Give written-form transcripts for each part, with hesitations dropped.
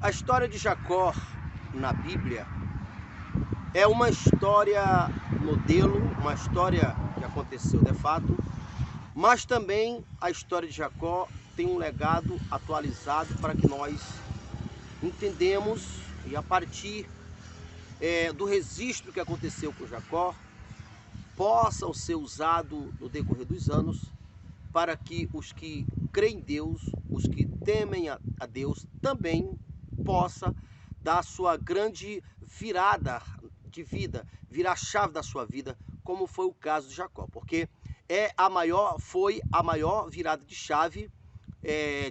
A história de Jacó na Bíblia é uma história modelo, uma história que aconteceu de fato, mas também a história de Jacó tem um legado atualizado para que nós entendemos e a partir do registro que aconteceu com Jacó, possa ser usado no decorrer dos anos para que os que creem em Deus, os que temem a Deus, também possa dar sua grande virada de vida, virar a chave da sua vida, como foi o caso de Jacó, porque foi a maior virada de chave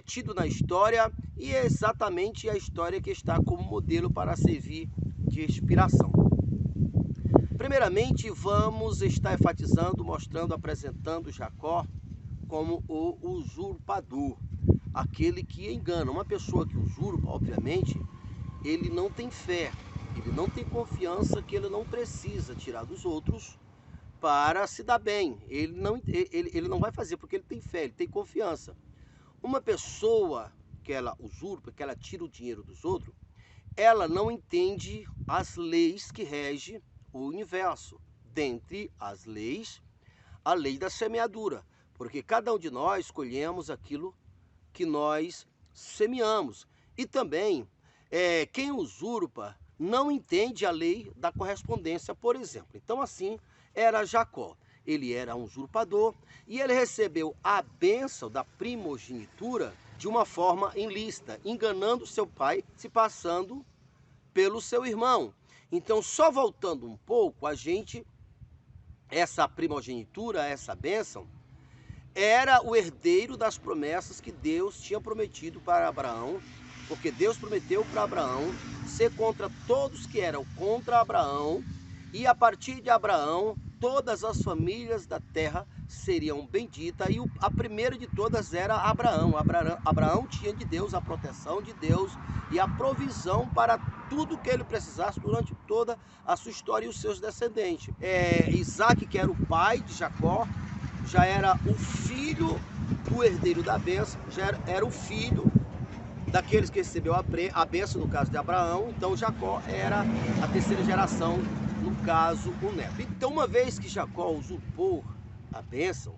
tido na história e é exatamente a história que está como modelo para servir de inspiração. Primeiramente, vamos estar enfatizando, mostrando, apresentando Jacó como o usurpador, aquele que engana. Uma pessoa que usurpa, obviamente, ele não tem fé, ele não tem confiança que ele não precisa tirar dos outros para se dar bem. Ele não vai fazer porque ele tem fé, ele tem confiança. Uma pessoa que ela usurpa, que ela tira o dinheiro dos outros, ela não entende as leis que regem o universo. Dentre as leis, a lei da semeadura, porque cada um de nós colhemos aquilo que nós semeamos. E também, quem usurpa não entende a lei da correspondência, por exemplo. Então, assim, era Jacó. Ele era um usurpador e ele recebeu a bênção da primogenitura de uma forma ilícita, enganando seu pai, se passando pelo seu irmão. Então, só voltando um pouco, essa primogenitura, essa bênção, era o herdeiro das promessas que Deus tinha prometido para Abraão, porque Deus prometeu para Abraão ser contra todos que eram contra Abraão, e a partir de Abraão, todas as famílias da terra seriam benditas, e a primeira de todas era Abraão. Abraão tinha de Deus a proteção de Deus e a provisão para tudo que ele precisasse durante toda a sua história e os seus descendentes. Isaac, que era o pai de Jacó, já era o filho do herdeiro da bênção, já era o filho daqueles que recebeu a bênção, no caso de Abraão. Então Jacó era a terceira geração, no caso o neto. Então, uma vez que Jacó usurpou a bênção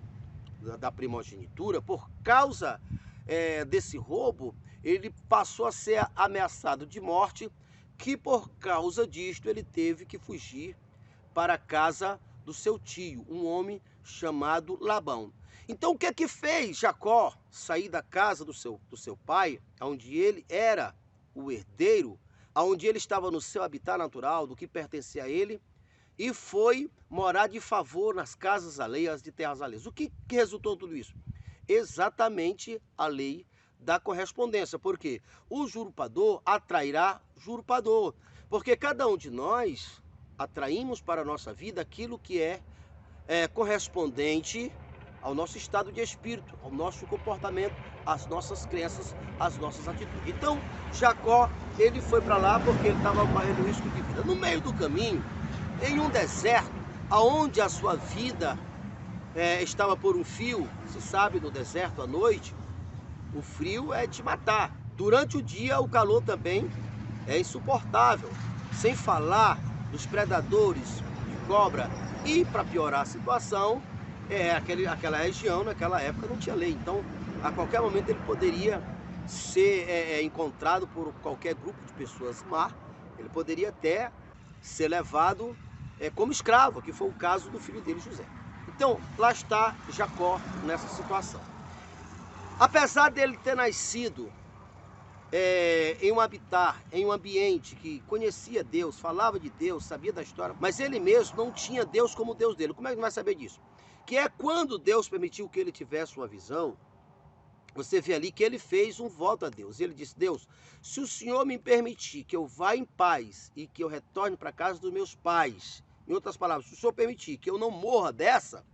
da primogenitura, por causa desse roubo, ele passou a ser ameaçado de morte, que por causa disto ele teve que fugir para a casa do seu tio, um homem chamado Labão. Então, o que é que fez Jacó sair da casa do seu pai, onde ele era o herdeiro, onde ele estava no seu habitat natural, do que pertencia a ele, e foi morar de favor nas casas alheias, de terras alheias. O que resultou tudo isso? Exatamente a lei da correspondência, porque o usurpador atrairá usurpador, porque cada um de nós atraímos para a nossa vida aquilo que é correspondente ao nosso estado de espírito, ao nosso comportamento, às nossas crenças, às nossas atitudes. Então, Jacó, ele foi para lá porque ele estava correndo risco de vida. No meio do caminho, em um deserto, aonde a sua vida estava por um fio, se sabe, no deserto à noite, o frio é de matar. Durante o dia, o calor também é insuportável. Sem falar dos predadores de cobra. E para piorar a situação, aquela região, naquela época, não tinha lei. Então, a qualquer momento ele poderia ser encontrado por qualquer grupo de pessoas má. Ele poderia até ser levado como escravo, que foi o caso do filho dele, José. Então, lá está Jacó nessa situação. Apesar dele ter nascido em um habitat, em um ambiente que conhecia Deus, falava de Deus, sabia da história, mas ele mesmo não tinha Deus como Deus dele. Como é que ele vai saber disso? Que é quando Deus permitiu que ele tivesse uma visão, você vê ali que ele fez um voto a Deus. Ele disse: Deus, se o Senhor me permitir que eu vá em paz e que eu retorne para a casa dos meus pais, em outras palavras, se o Senhor permitir que eu não morra dessa,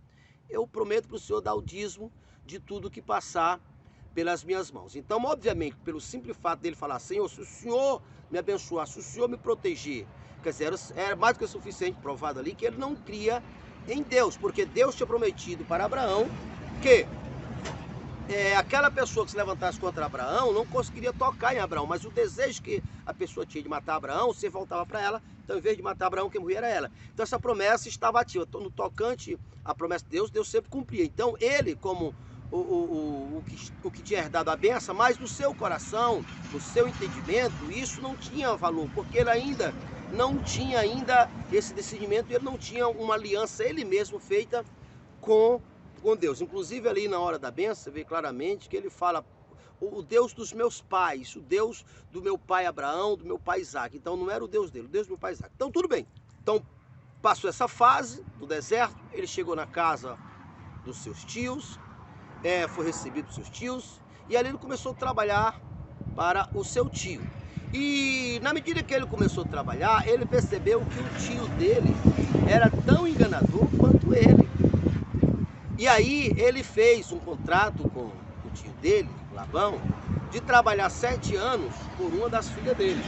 eu prometo para o Senhor dar o dízimo de tudo que passar pelas minhas mãos. Então, obviamente, pelo simples fato dele falar: Senhor, se o Senhor me abençoar, se o Senhor me proteger, quer dizer, era mais do que suficiente, provado ali, que ele não cria em Deus, porque Deus tinha prometido para Abraão que aquela pessoa que se levantasse contra Abraão não conseguiria tocar em Abraão, mas o desejo que a pessoa tinha de matar Abraão, você voltava para ela, então em vez de matar Abraão, quem morria era ela. Então essa promessa estava ativa. Então, no tocante à promessa de Deus, Deus sempre cumpria. Então ele, como o que tinha herdado a benção, mas no seu coração, no seu entendimento, isso não tinha valor, porque ele ainda não tinha esse discernimento, ele não tinha uma aliança ele mesmo feita com Deus. Inclusive ali na hora da benção, você vê claramente que ele fala o Deus dos meus pais, o Deus do meu pai Abraão, do meu pai Isaac. Então não era o Deus dele, o Deus do meu pai Isaac. Então tudo bem. Então passou essa fase do deserto, ele chegou na casa dos seus tios, foi recebido por seus tios, e ali ele começou a trabalhar para o seu tio. E na medida que ele começou a trabalhar, ele percebeu que o tio dele era tão enganador quanto ele. E aí ele fez um contrato com o tio dele, Labão, de trabalhar 7 anos por uma das filhas dele,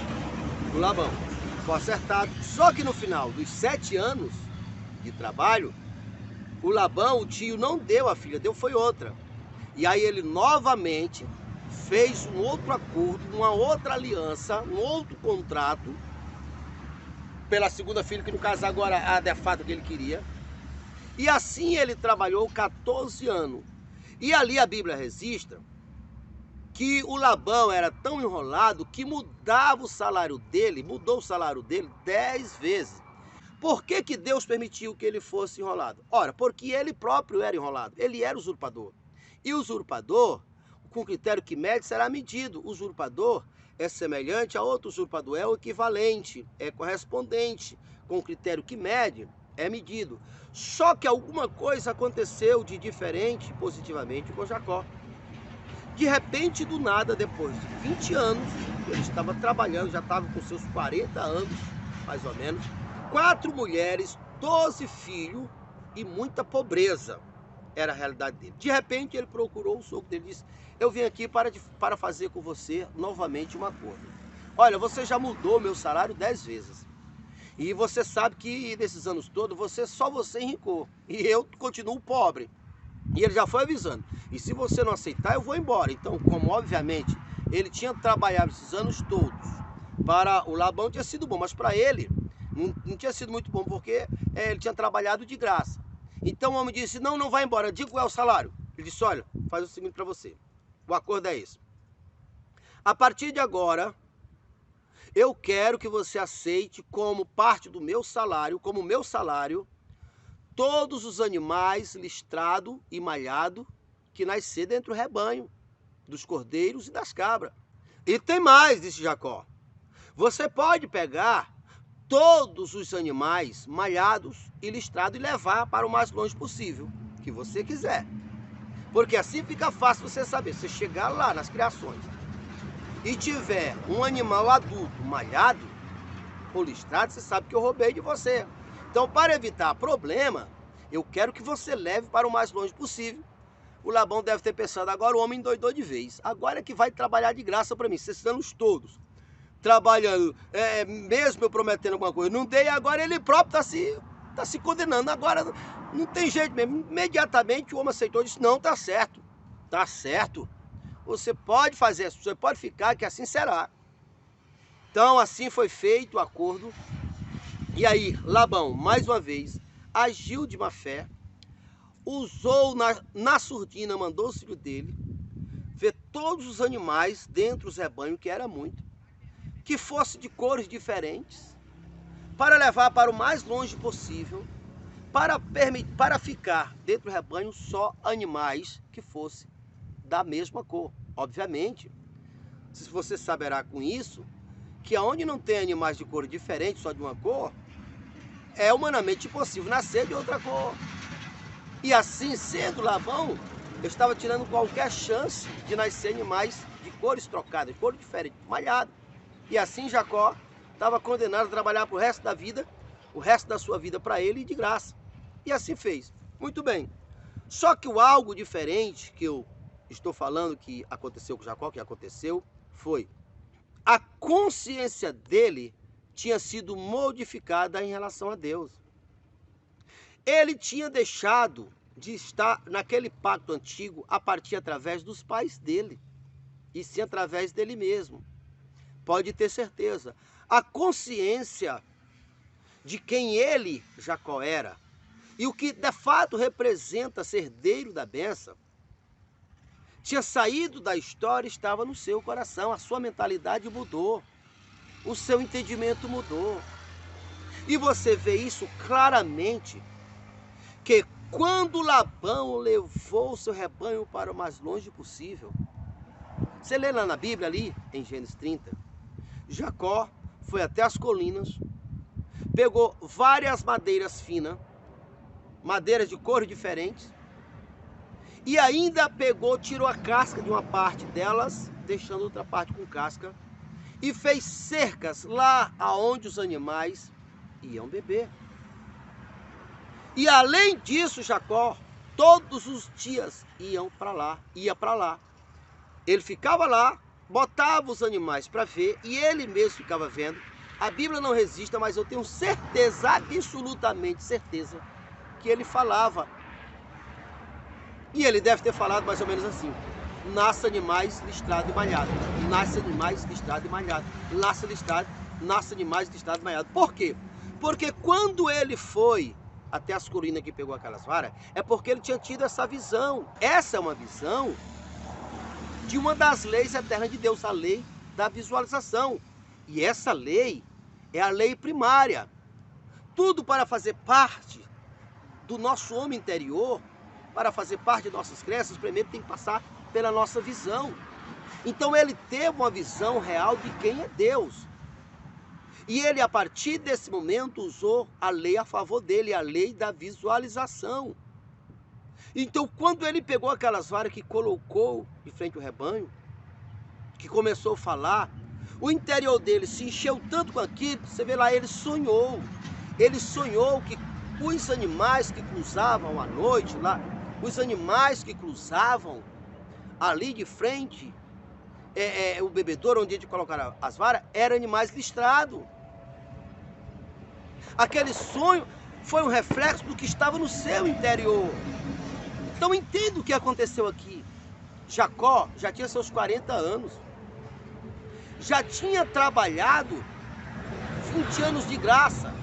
do Labão. Foi acertado. Só que no final dos 7 anos de trabalho, o Labão, o tio, não deu a filha, deu foi outra. E aí ele novamente fez um outro acordo, uma outra aliança, um outro contrato pela segunda filha, que no caso agora é a de fato que ele queria. E assim ele trabalhou 14 anos. E ali a Bíblia registra que o Labão era tão enrolado que mudou o salário dele 10 vezes. Por que que Deus permitiu que ele fosse enrolado? Ora, porque ele próprio era enrolado, ele era usurpador. E o usurpador, com o critério que mede, será medido. O usurpador é semelhante a outro usurpador, é o equivalente, é correspondente. Com o critério que mede, é medido. Só que alguma coisa aconteceu de diferente positivamente com Jacó. De repente, do nada, depois de 20 anos, ele estava trabalhando, já estava com seus 40 anos, mais ou menos, 4 mulheres, 12 filhos e muita pobreza. Era a realidade dele. De repente, ele procurou o sogro dele e disse: eu vim aqui para fazer com você novamente um acordo. Olha, você já mudou meu salário 10 vezes. E você sabe que nesses anos todos, só você enricou. E eu continuo pobre. E ele já foi avisando. E se você não aceitar, eu vou embora. Então, como obviamente ele tinha trabalhado esses anos todos, para o Labão tinha sido bom, mas para ele não tinha sido muito bom, porque ele tinha trabalhado de graça. Então o homem disse: não vai embora. Eu digo: qual é o salário? Ele disse: olha, faz o seguinte para você. O acordo é esse. A partir de agora, eu quero que você aceite como parte do meu salário, todos os animais listrados e malhados que nascer dentro do rebanho, dos cordeiros e das cabras. E tem mais, disse Jacó. Você pode pegar todos os animais malhados e listrados e levar para o mais longe possível, que você quiser. Porque assim fica fácil você saber. Você chegar lá nas criações e tiver um animal adulto malhado ou listrado, você sabe que eu roubei de você. Então, para evitar problema, eu quero que você leve para o mais longe possível. O Labão deve ter pensado: agora o homem endoidou de vez. Agora é que vai trabalhar de graça para mim. Esses anos todos trabalhando, mesmo eu prometendo alguma coisa, não dei, agora ele próprio está se condenando. Agora não tem jeito mesmo. Imediatamente o homem aceitou e disse: não, tá certo. Tá certo. Você pode fazer isso, você pode ficar, que assim será. Então assim foi feito o acordo. E aí Labão, mais uma vez, agiu de má fé, usou na surdina, mandou o filho dele ver todos os animais dentro dos rebanhos, que era muito, que fosse de cores diferentes, para levar para o mais longe possível, para ficar dentro do rebanho só animais que fossem da mesma cor. Obviamente, se você saberá com isso, que aonde não tem animais de cor diferente, só de uma cor, é humanamente impossível nascer de outra cor. E assim sendo, Labão estava tirando qualquer chance de nascer animais de cores trocadas, de cor diferente, malhado. E assim Jacó estava condenado a trabalhar para o resto da vida, o resto da sua vida para ele, de graça. E assim fez. Muito bem. Só que o algo diferente que eu estou falando que aconteceu com Jacó, que aconteceu, foi a consciência dele tinha sido modificada em relação a Deus. Ele tinha deixado de estar naquele pacto antigo a partir através dos pais dele, e sim através dele mesmo. Pode ter certeza. A consciência de quem ele, Jacó, era, e o que de fato representa ser herdeiro da bênção, tinha saído da história e estava no seu coração. A sua mentalidade mudou, o seu entendimento mudou. E você vê isso claramente, que quando Labão levou o seu rebanho para o mais longe possível, você lê lá na Bíblia, ali em Gênesis 30, Jacó foi até as colinas, pegou várias madeiras finas, madeiras de cores diferentes, e ainda pegou, tirou a casca de uma parte delas, deixando outra parte com casca, e fez cercas lá aonde os animais iam beber. E além disso, Jacó, todos os dias ia para lá. Ele ficava lá, botava os animais para ver, e ele mesmo ficava vendo. A Bíblia não resiste, mas eu tenho certeza, absolutamente certeza, que ele falava. E ele deve ter falado mais ou menos assim: nasce animais listrado e malhado, nasce animais listrado e malhado, nasce animais listrado e malhado. Por quê? Porque quando ele foi até as colinas que pegou aquelas varas, é porque ele tinha tido essa visão. Essa é uma visão de uma das leis eternas de Deus, a lei da visualização. E essa lei é a lei primária. Tudo para fazer parte do nosso homem interior, para fazer parte de nossas crenças, primeiro tem que passar pela nossa visão. Então ele teve uma visão real de quem é Deus. E ele, a partir desse momento, usou a lei a favor dele, a lei da visualização. Então, quando ele pegou aquelas varas que colocou de frente ao rebanho, que começou a falar, o interior dele se encheu tanto com aquilo, você vê lá, ele sonhou. Ele sonhou que os animais que cruzavam à noite, lá, os animais que cruzavam ali de frente, o bebedouro onde ele colocaram as varas, eram animais listrados. Aquele sonho foi um reflexo do que estava no seu interior. Então entenda o que aconteceu aqui. Jacó já tinha seus 40 anos. Já tinha trabalhado 20 anos de graça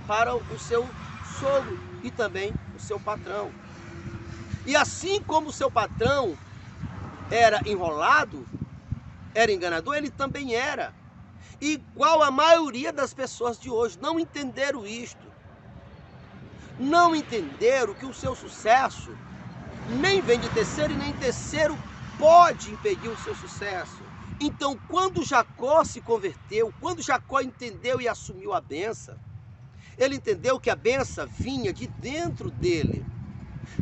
para o seu sogro e também o seu patrão. E assim como o seu patrão era enrolado, era enganador, ele também era. Igual a maioria das pessoas de hoje, não entenderam isto. Não entenderam que o seu sucesso nem vem de terceiro e nem terceiro pode impedir o seu sucesso. Então, quando Jacó se converteu, quando Jacó entendeu e assumiu a benção, ele entendeu que a benção vinha de dentro dele.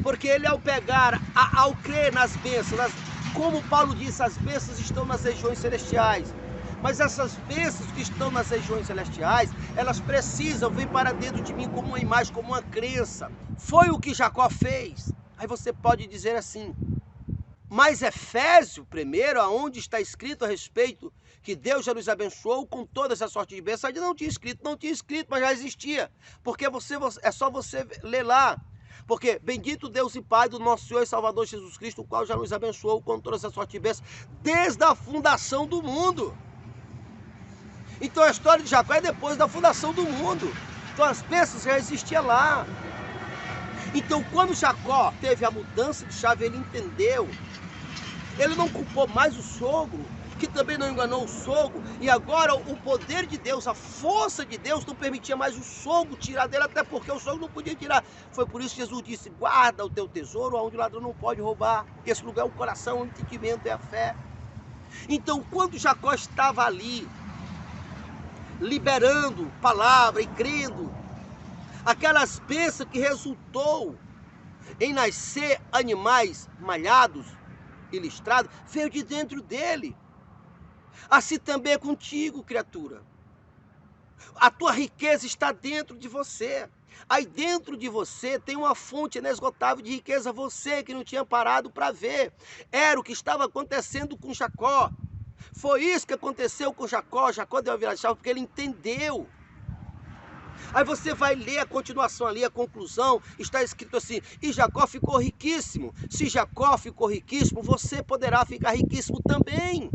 Porque ele, ao pegar, ao crer nas bênçãos, como Paulo disse, as bênçãos estão nas regiões celestiais. Mas essas bênçãos que estão nas regiões celestiais, elas precisam vir para dentro de mim como uma imagem, como uma crença. Foi o que Jacó fez. Aí você pode dizer assim, mas Efésio, primeiro, aonde está escrito a respeito que Deus já nos abençoou com toda essa sorte de bênçãos, não tinha escrito, mas já existia. Porque é só você ler lá. Porque bendito Deus e Pai do nosso Senhor e Salvador Jesus Cristo, o qual já nos abençoou com toda essa sorte de bênçãos desde a fundação do mundo. Então a história de Jacó é depois da fundação do mundo. Então as bênçãos já existiam lá. Então quando Jacó teve a mudança de chave, ele entendeu. Ele não culpou mais o sogro, que também não enganou o sogro. E agora o poder de Deus, a força de Deus não permitia mais o sogro tirar dele, até porque o sogro não podia tirar. Foi por isso que Jesus disse, guarda o teu tesouro onde o ladrão não pode roubar. Esse lugar é o coração, o entendimento, é a fé. Então quando Jacó estava ali, liberando palavra e crendo, aquelas bênçãos que resultou em nascer animais malhados e listrados, veio de dentro dele. Assim também é contigo, criatura. A tua riqueza está dentro de você. Aí dentro de você tem uma fonte inesgotável de riqueza, você que não tinha parado para ver. Era o que estava acontecendo com Jacó. Foi isso que aconteceu com Jacó. Jacó deu a virada de chave porque ele entendeu. Aí você vai ler a continuação ali, a conclusão, está escrito assim: e Jacó ficou riquíssimo. Se Jacó ficou riquíssimo, você poderá ficar riquíssimo também.